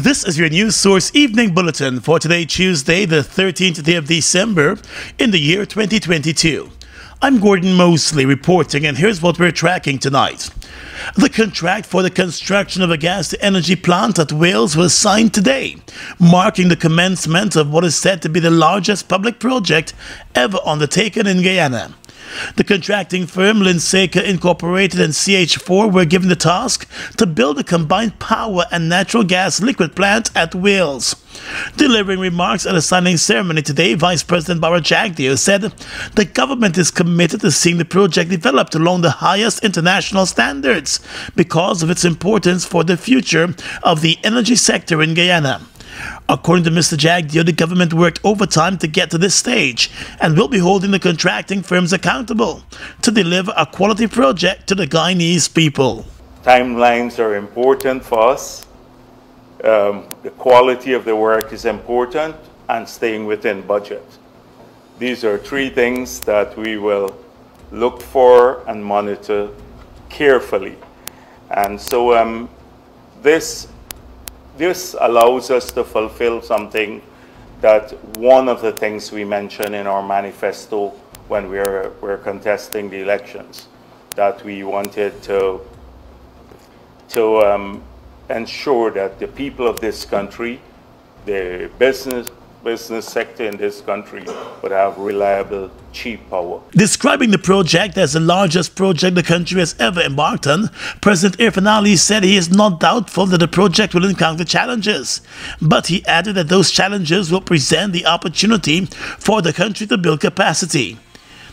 This is your News Source Evening Bulletin for today, Tuesday, the 13th day of December in the year 2022. I'm Gordon Mosley reporting, and here's what we're tracking tonight. The contract for the construction of a gas-to-energy plant at Wales was signed today, marking the commencement of what is said to be the largest public project ever undertaken in Guyana. The contracting firm Linseca Incorporated and CH4 were given the task to build a combined power and natural gas liquid plant at Wales. Delivering remarks at a signing ceremony today, Vice President Jagdio said the government is committed to seeing the project developed along the highest international standards because of its importance for the future of the energy sector in Guyana. According to Mr. Jagdio, the government worked overtime to get to this stage and will be holding the contracting firms accountable to deliver a quality project to the Guyanese people. Timelines are important for us. The quality of the work is important, and staying within budget. These are three things that we will look for and monitor carefully. And so this allows us to fulfill something that one of the things we mentioned in our manifesto when we're contesting the elections, that we wanted to ensure that the people of this country, the business sector in this country, would have reliable, cheap power. Describing the project as the largest project the country has ever embarked on, President Irfan Ali said he is not doubtful that the project will encounter challenges. But he added that those challenges will present the opportunity for the country to build capacity.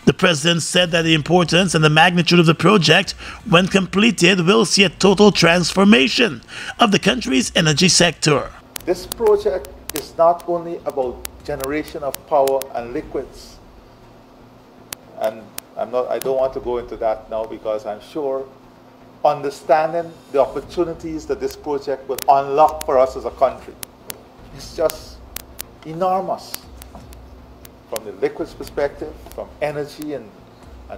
The president said that the importance and the magnitude of the project, when completed, will see a total transformation of the country's energy sector. This project is not only about generation of power and liquids, and I don't want to go into that now because I'm sure understanding the opportunities that this project will unlock for us as a country is just enormous. From the liquids perspective, from energy and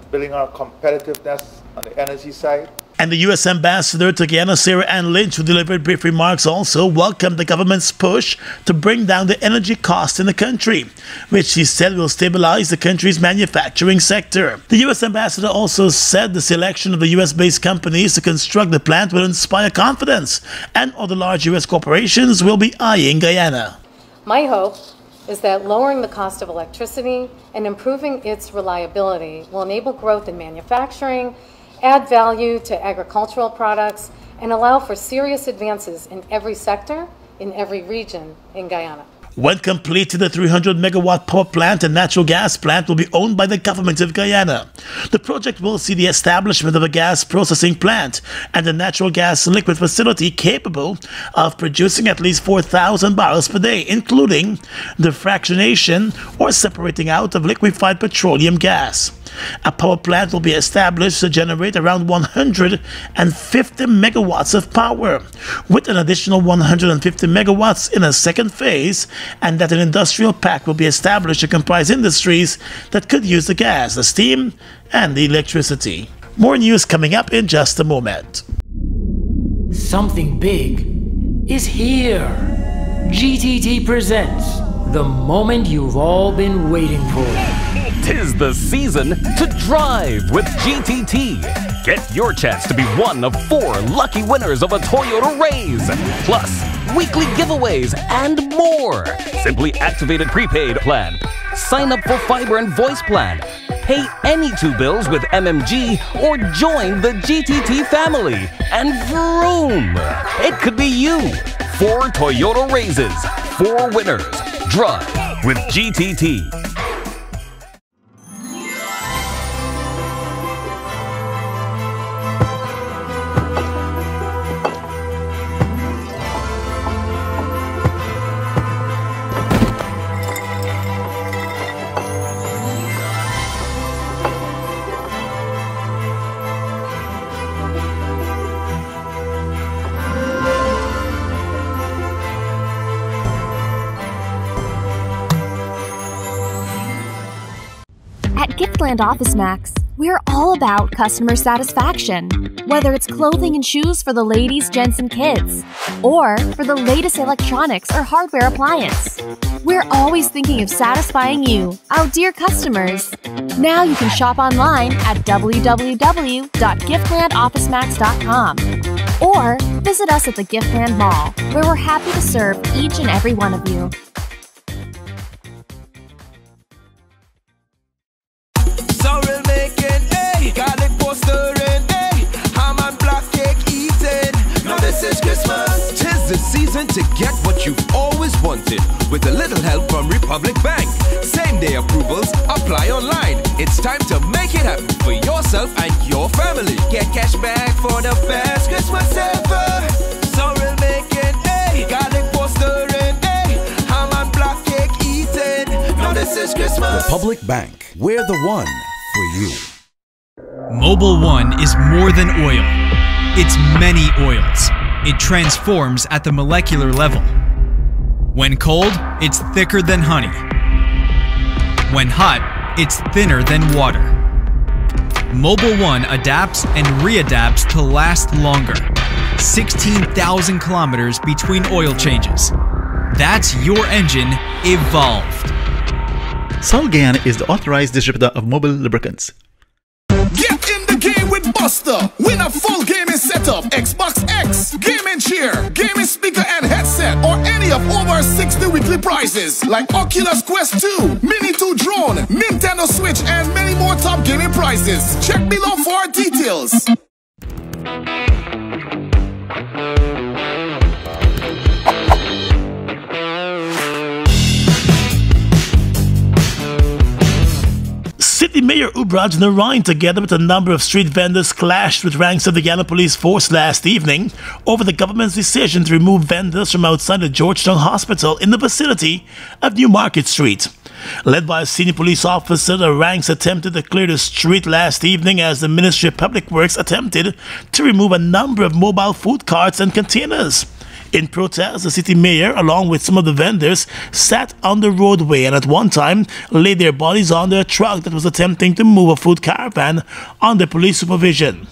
building our competitiveness on the energy side. And the U.S. Ambassador to Guyana, Sarah Ann Lynch, who delivered brief remarks, also welcomed the government's push to bring down the energy cost in the country, which she said will stabilize the country's manufacturing sector. The U.S. Ambassador also said the selection of the U.S.-based companies to construct the plant will inspire confidence, and other large U.S. corporations will be eyeing Guyana. My hope is that lowering the cost of electricity and improving its reliability will enable growth in manufacturing, add value to agricultural products, and allow for serious advances in every sector, in every region in Guyana. When completed, the 300-megawatt power plant and natural gas plant will be owned by the government of Guyana. The project will see the establishment of a gas processing plant and a natural gas liquid facility capable of producing at least 4,000 barrels per day, including the fractionation or separating out of liquefied petroleum gas. A power plant will be established to generate around 150 megawatts of power, with an additional 150 megawatts in a second phase, and that an industrial park will be established to comprise industries that could use the gas, the steam, and the electricity. More news coming up in just a moment. Something big is here. GTT presents the moment you've all been waiting for. 'Tis the season to drive with GTT. Get your chance to be one of 4 lucky winners of a Toyota Raise, plus weekly giveaways and more. Simply activate a prepaid plan, sign up for fiber and voice plan, pay any 2 bills with MMG, or join the GTT family, and vroom! It could be you. 4 Toyota Raises, 4 winners. Drive with GTT. At Giftland Office Max, we're all about customer satisfaction. Whether it's clothing and shoes for the ladies, gents, and kids, or for the latest electronics or hardware appliance, we're always thinking of satisfying you, our dear customers. Now you can shop online at www.giftlandofficemax.com or visit us at the Giftland Mall, where we're happy to serve each and every one of you. Sorrel making, hey, garlic posturing, hey, ham and black cake eating. Now this is Christmas. 'Tis the season to get what you've always wanted with a little help from Republic Bank. Same day approvals apply online. It's time to make it happen for yourself and your family. Get cash back for the best Christmas ever. Sorrel making, hey, garlic posturing, hey, ham and black cake eating. Now this is Christmas. Republic Bank, we're the one for you. Mobil 1 is more than oil. It's many oils. It transforms at the molecular level. When cold, it's thicker than honey. When hot, it's thinner than water. Mobil 1 adapts and readapts to last longer. 16,000 kilometers between oil changes. That's your engine evolved. Guyana is the authorized distributor of Mobil lubricants. Get in the game with Buster. Win a full gaming setup, Xbox X, gaming chair, gaming speaker and headset, or any of over 60 weekly prizes like Oculus Quest 2, Mini 2 drone, Nintendo Switch, and many more top gaming prizes. Check below for details. City Mayor Ubraj Narain, together with a number of street vendors, clashed with ranks of the Guyana Police Force last evening over the government's decision to remove vendors from outside the Georgetown Hospital in the vicinity of New Market Street. Led by a senior police officer, the ranks attempted to clear the street last evening as the Ministry of Public Works attempted to remove a number of mobile food carts and containers. In protest, the city mayor, along with some of the vendors, sat on the roadway and at one time laid their bodies under a truck that was attempting to move a food caravan under police supervision.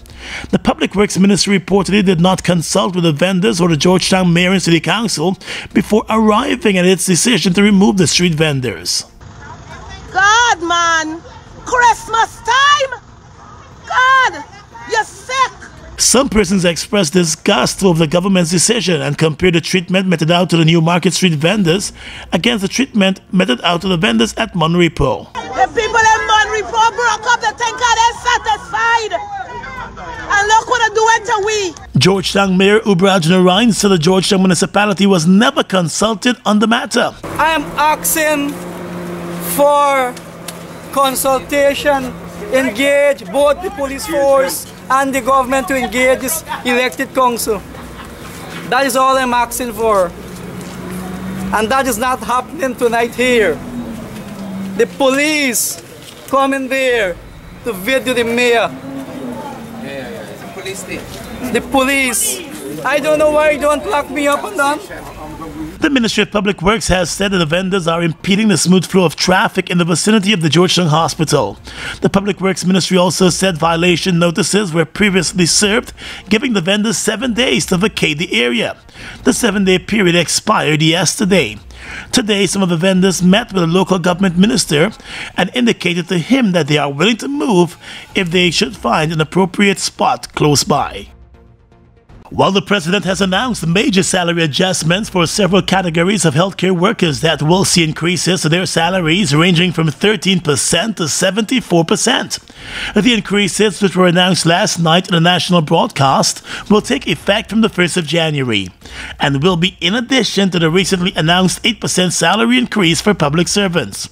The Public Works Ministry reportedly did not consult with the vendors or the Georgetown Mayor and City Council before arriving at its decision to remove the street vendors. God, man! Christmas time! God! You're sick! Some persons expressed disgust over the government's decision and compared the treatment meted out to the New Market Street vendors against the treatment meted out to the vendors at Monrepo. The people in Monrepo broke up, they think they're satisfied. And look what they're doing to we. Georgetown Mayor Ubraj Narain said the Georgetown municipality was never consulted on the matter. I am asking for consultation, engage both the police force and the government to engage this elected council. That is all I'm asking for. And that is not happening tonight here. The police coming there to video the mayor. The police. I don't know why you don't lock me up on them. The Ministry of Public Works has said that the vendors are impeding the smooth flow of traffic in the vicinity of the Georgetown Hospital. The Public Works Ministry also said violation notices were previously served, giving the vendors 7 days to vacate the area. The 7-day period expired yesterday. Today, some of the vendors met with a local government minister and indicated to him that they are willing to move if they should find an appropriate spot close by. While the president has announced major salary adjustments for several categories of healthcare workers that will see increases to their salaries ranging from 13% to 74%. The increases, which were announced last night in a national broadcast, will take effect from the 1st of January and will be in addition to the recently announced 8% salary increase for public servants.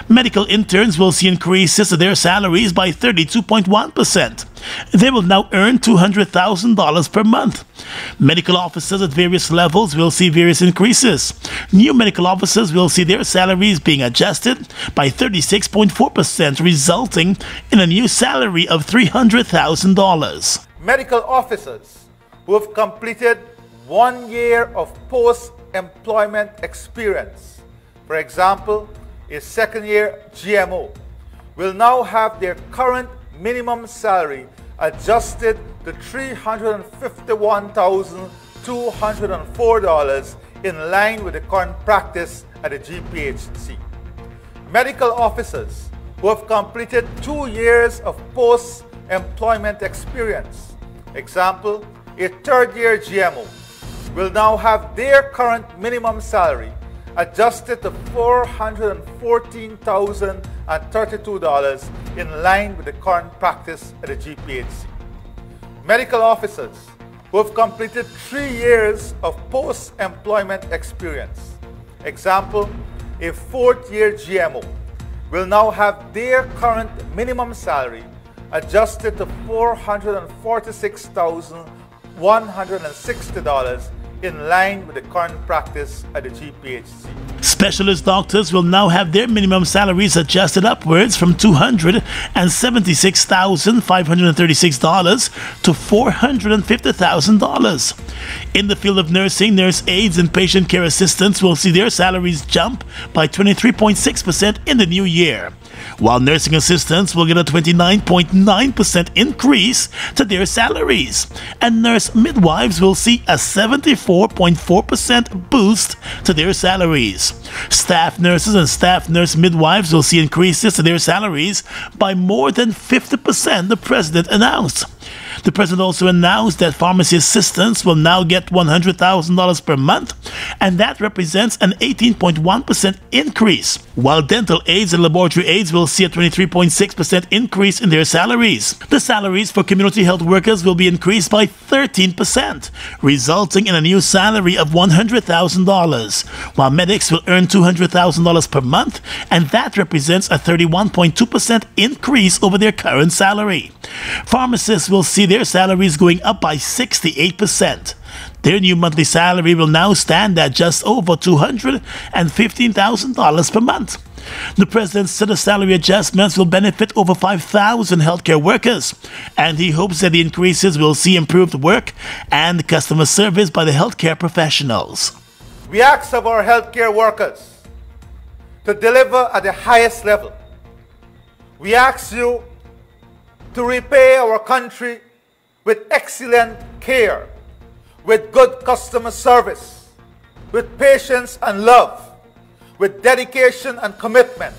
Medical interns will see increases to their salaries by 32.1%. They will now earn $200,000 per month. Medical officers at various levels will see various increases. New medical officers will see their salaries being adjusted by 36.4%, resulting in a new salary of $300,000. Medical officers who have completed 1 year of post-employment experience, for example, a second-year GMO, will now have their current minimum salary adjusted to $351,204 in line with the current practice at the GPHC. Medical officers who have completed 2 years of post-employment experience, example, a third-year GMO, will now have their current minimum salary adjusted to $414,032 in line with the current practice at the GPHC. Medical officers who have completed 3 years of post-employment experience, example, a fourth-year GMO, will now have their current minimum salary adjusted to $446,160 in line with the current practice at the GPHC. Specialist doctors will now have their minimum salaries adjusted upwards from $276,536 to $450,000. In the field of nursing, nurse aides and patient care assistants will see their salaries jump by 23.6% in the new year, while nursing assistants will get a 29.9% increase to their salaries, and nurse midwives will see a 74.4% boost to their salaries. Staff nurses and staff nurse midwives will see increases to their salaries by more than 50%, the president announced. The president also announced that pharmacy assistants will now get $100,000 per month, and that represents an 18.1% increase, while dental aides and laboratory aides will see a 23.6% increase in their salaries. The salaries for community health workers will be increased by 13%, resulting in a new salary of $100,000, while medics will earn $200,000 per month, and that represents a 31.2% increase over their current salary. Pharmacists will see their salaries going up by 68%. Their new monthly salary will now stand at just over $215,000 per month. The president said the salary adjustments will benefit over 5,000 healthcare workers, and he hopes that the increases will see improved work and customer service by the healthcare professionals. We ask of our healthcare workers to deliver at the highest level. We ask you to repay our country with excellent care, with good customer service, with patience and love, with dedication and commitment,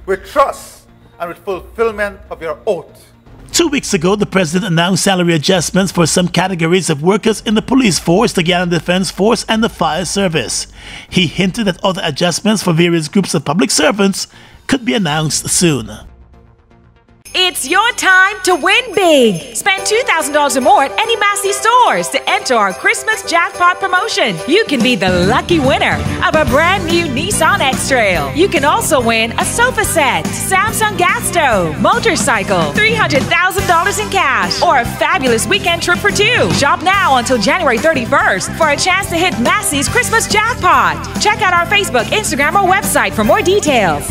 with trust and with fulfillment of your oath. 2 weeks ago, the president announced salary adjustments for some categories of workers in the police force, the Guyana Defense Force, and the fire service. He hinted that other adjustments for various groups of public servants could be announced soon. It's your time to win big. Spend $2,000 or more at any Massey stores to enter our Christmas jackpot promotion. You can be the lucky winner of a brand new Nissan X-Trail. You can also win a sofa set, Samsung gas stove, motorcycle, $300,000 in cash, or a fabulous weekend trip for two. Shop now until January 31st for a chance to hit Massey's Christmas jackpot. Check out our Facebook, Instagram, or website for more details.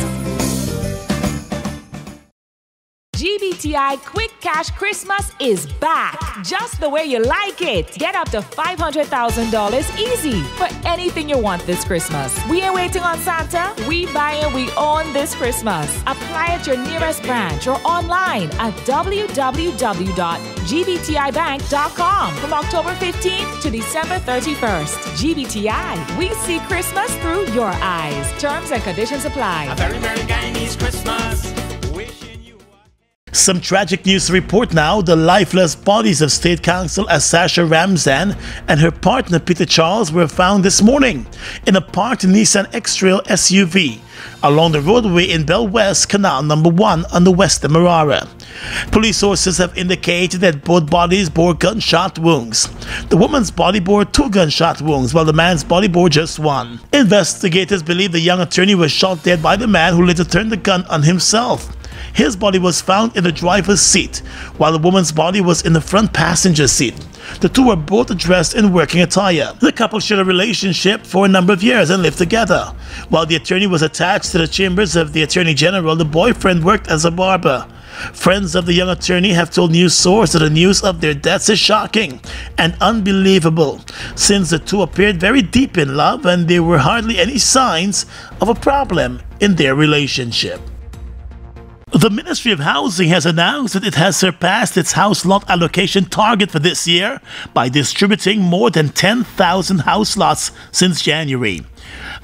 GBTI Quick Cash Christmas is back, just the way you like it. Get up to $500,000 easy for anything you want this Christmas. We ain't waiting on Santa. We buy and we own this Christmas. Apply at your nearest branch or online at www.gbtibank.com from October 15th to December 31st. GBTI, we see Christmas through your eyes. Terms and conditions apply. A very Merry Guyanese Christmas. Some tragic news to report now. The lifeless bodies of State Council Sasha Ramzan and her partner Peter Charles were found this morning in a parked Nissan X-Trail SUV along the roadway in Bell West, Canal Number 1 on the Western Marara. Police sources have indicated that both bodies bore gunshot wounds. The woman's body bore 2 gunshot wounds, while the man's body bore just 1. Investigators believe the young attorney was shot dead by the man who later turned the gun on himself. His body was found in the driver's seat, while the woman's body was in the front passenger seat. The two were both dressed in working attire. The couple shared a relationship for a number of years and lived together. While the attorney was attached to the chambers of the Attorney General, the boyfriend worked as a barber. Friends of the young attorney have told news sources that the news of their deaths is shocking and unbelievable, since the two appeared very deep in love and there were hardly any signs of a problem in their relationship. The Ministry of Housing has announced that it has surpassed its house lot allocation target for this year by distributing more than 10,000 house lots since January.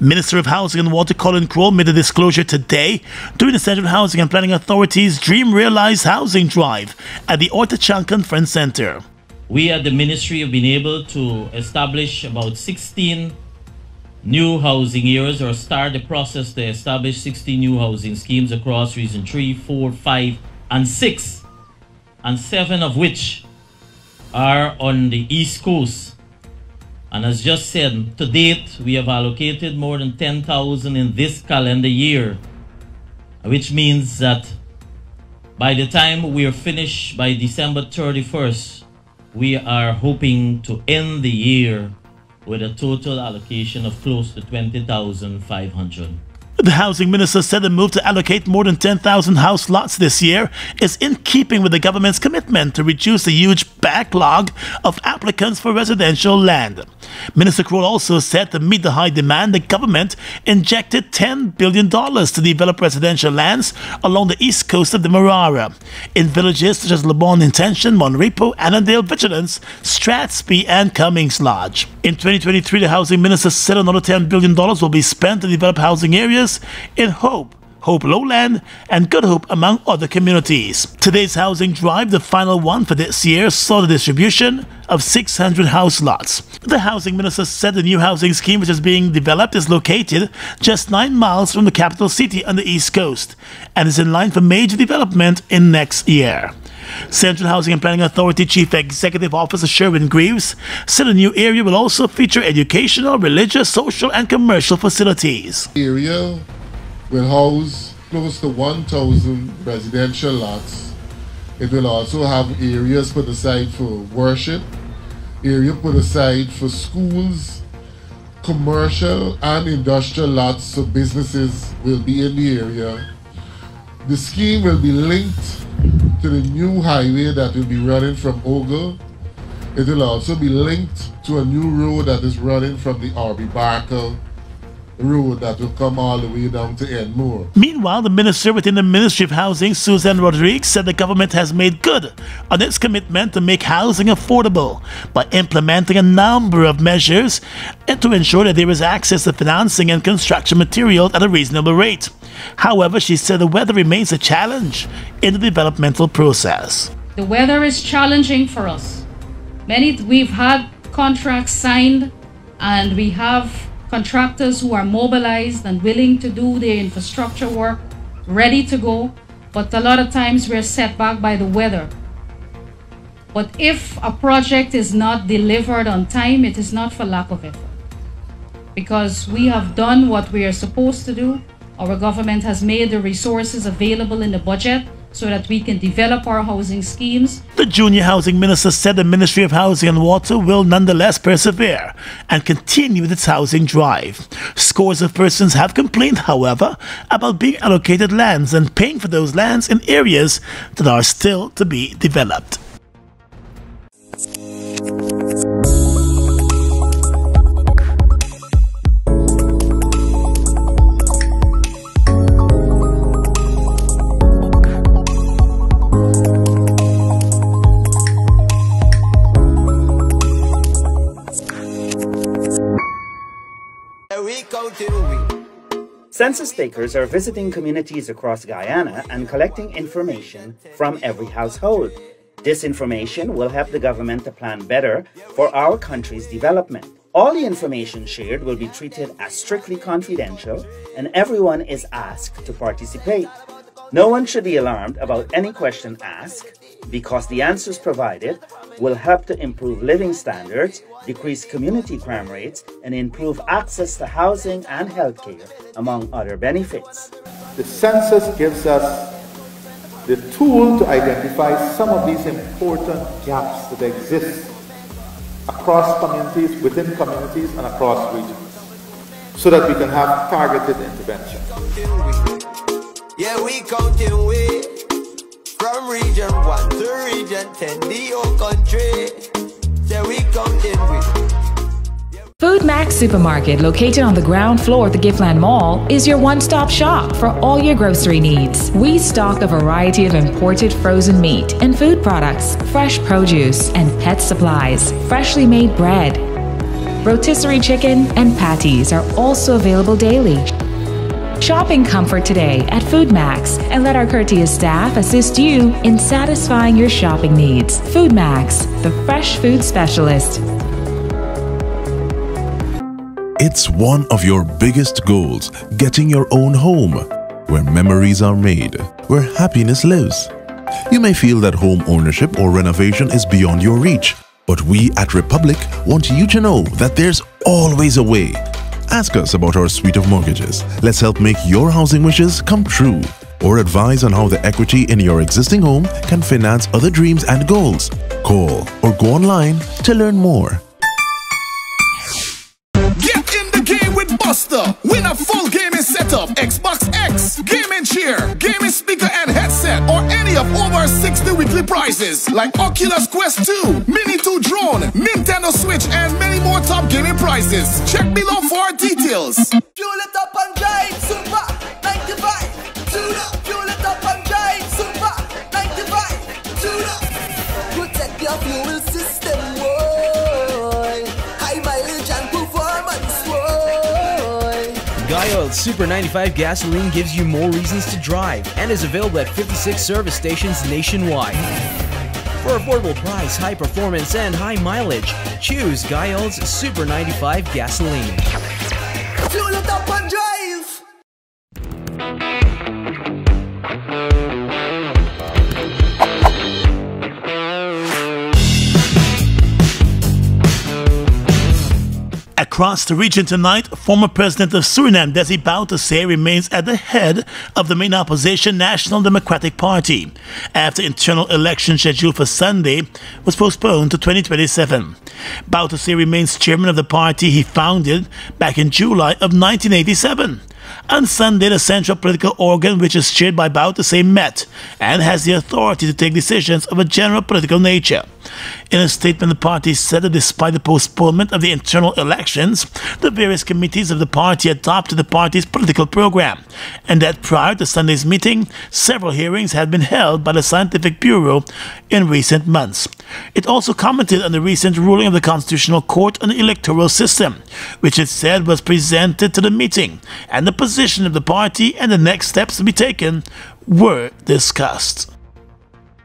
Minister of Housing and Water Colin Crowell made a disclosure today during the Central Housing and Planning Authority's Dream Realized Housing Drive at the Ortachan Conference Center. We at the Ministry have been able to establish about 16 new housing areas, or start the process to establish 16 new housing schemes across Region 3, 4, 5, and 6, and 7 of which are on the East Coast. And as just said, to date, we have allocated more than 10,000 in this calendar year, which means that by the time we are finished by December 31st, we are hoping to end the year with a total allocation of close to 20,500. The Housing Minister said the move to allocate more than 10,000 house lots this year is in keeping with the government's commitment to reduce the huge backlog of applicants for residential land. Minister Crowell also said to meet the high demand, the government injected $10 billion to develop residential lands along the east coast of the Demerara, in villages such as Lebon Intention, Monrepo, Annandale, Vigilance, Strathspey, and Cummings Lodge. In 2023, the Housing Minister said another $10 billion will be spent to develop housing areas in Hope Lowland, and Good Hope, among other communities. Today's housing drive, the final one for this year, saw the distribution of 600 house lots. The Housing Minister said the new housing scheme which is being developed is located just 9 miles from the capital city on the East Coast and is in line for major development in next year. Central Housing and Planning Authority Chief Executive Officer Sherwin Greaves said the new area will also feature educational, religious, social, and commercial facilities. The area will house close to 1,000 residential lots. It will also have areas put aside for worship, area put aside for schools, commercial and industrial lots, so businesses will be in the area. The scheme will be linked to the new highway that will be running from Ogle. It will also be linked to a new road that is running from the Arby Barker road that will come all the way down to Enmore. Meanwhile, the minister within the Ministry of Housing, Susan Rodriguez, said the government has made good on its commitment to make housing affordable by implementing a number of measures and to ensure that there is access to financing and construction material at a reasonable rate. However, she said the weather remains a challenge in the developmental process. The weather is challenging for us. We've had contracts signed, and we have contractors who are mobilized and willing to do their infrastructure work, ready to go, but a lot of times we're set back by the weather. But if a project is not delivered on time, it is not for lack of effort. Because we have done what we are supposed to do. Our government has made the resources available in the budget so that we can develop our housing schemes. The junior housing minister said the Ministry of Housing and Water will nonetheless persevere and continue with its housing drive. Scores of persons have complained, however, about being allocated lands and paying for those lands in areas that are still to be developed. Census takers are visiting communities across Guyana and collecting information from every household. This information will help the government to plan better for our country's development. All the information shared will be treated as strictly confidential, and everyone is asked to participate. No one should be alarmed about any question asked, because the answers provided will help to improve living standards, decrease community crime rates, and improve access to housing and healthcare, among other benefits. The census gives us the tool to identify some of these important gaps that exist across communities, within communities, and across regions, so that we can have targeted intervention. Yeah, we counting way from region 1 to region 10, the whole country. Yeah, we counting way. Food Max Supermarket, located on the ground floor of the Giftland Mall, is your one-stop shop for all your grocery needs. We stock a variety of imported frozen meat and food products, fresh produce, and pet supplies, freshly made bread. Rotisserie chicken and patties are also available daily. Shop in comfort today at Food Max and let our courteous staff assist you in satisfying your shopping needs. Food Max, the fresh food specialist. It's one of your biggest goals, getting your own home, where memories are made, where happiness lives. You may feel that home ownership or renovation is beyond your reach, but we at Republic want you to know that there's always a way. Ask us about our suite of mortgages. Let's help make your housing wishes come true. Or advise on how the equity in your existing home can finance other dreams and goals. Call or go online to learn more. Get in the game with Buster. Win a full gaming setup, Xbox X, gaming chair, gaming speaker and headset, or any of over 60 weekly prizes like Oculus Quest 2, Mini 2 drone, Nintendo Switch, and many more top gaming prizes. Check below for details. Fuel it up and drive, Super 95. Tune up. Fuel it up and drive, Super 95. Tune up. Protect your fuel system, boy. High mileage and performance, boy. Guyana Super 95 gasoline gives you more reasons to drive and is available at 56 service stations nationwide. For affordable price, high performance, and high mileage, choose Guyana's Super 95 gasoline. Fuel it up and drive. Across the region tonight, former President of Suriname, Desi Bouterse, remains at the head of the main opposition National Democratic Party after internal election scheduled for Sunday was postponed to 2027. Bouterse remains chairman of the party he founded back in July of 1987. On Sunday, the central political organ, which is chaired by Bouterse, met and has the authority to take decisions of a general political nature. In a statement, the party said that despite the postponement of the internal elections, the various committees of the party adopted the party's political program, and that prior to Sunday's meeting, several hearings had been held by the Scientific Bureau in recent months. It also commented on the recent ruling of the Constitutional Court on the electoral system, which it said was presented to the meeting, and the position of the party and the next steps to be taken were discussed.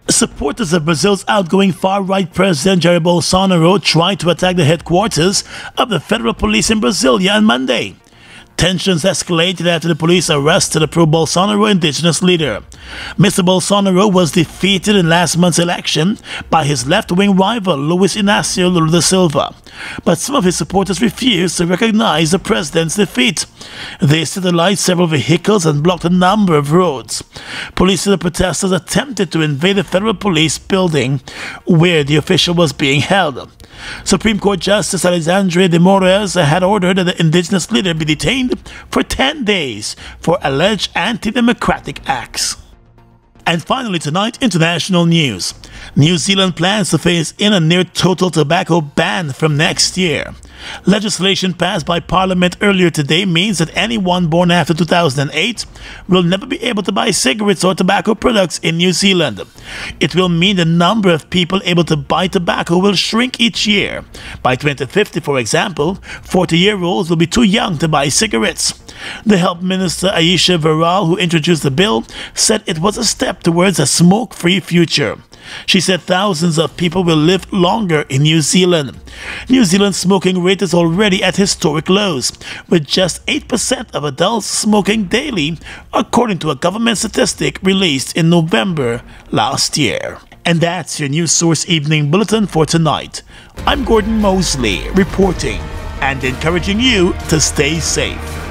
Supporters of Brazil's outgoing far-right President Jair Bolsonaro tried to attack the headquarters of the federal police in Brasilia on Monday. Tensions escalated after the police arrested a pro-Bolsonaro indigenous leader. Mr. Bolsonaro was defeated in last month's election by his left-wing rival Luiz Inácio Lula da Silva, but some of his supporters refused to recognize the president's defeat. They set alight several vehicles and blocked a number of roads. Police said the protesters attempted to invade the federal police building where the official was being held. Supreme Court Justice Alexandre de Moraes had ordered that the indigenous leader be detained for 10 days for alleged anti-democratic acts. And finally tonight, international news. New Zealand plans to phase in a near-total tobacco ban from next year. Legislation passed by Parliament earlier today means that anyone born after 2008 will never be able to buy cigarettes or tobacco products in New Zealand. It will mean the number of people able to buy tobacco will shrink each year. By 2050, for example, 40-year-olds will be too young to buy cigarettes. The Health Minister Aisha Varal, who introduced the bill, said it was a step towards a smoke-free future. She said thousands of people will live longer in New Zealand. New Zealand's smoking rate is already at historic lows, with just 8% of adults smoking daily, according to a government statistic released in November last year. And that's your News Source Evening Bulletin for tonight. I'm Gordon Mosley, reporting and encouraging you to stay safe.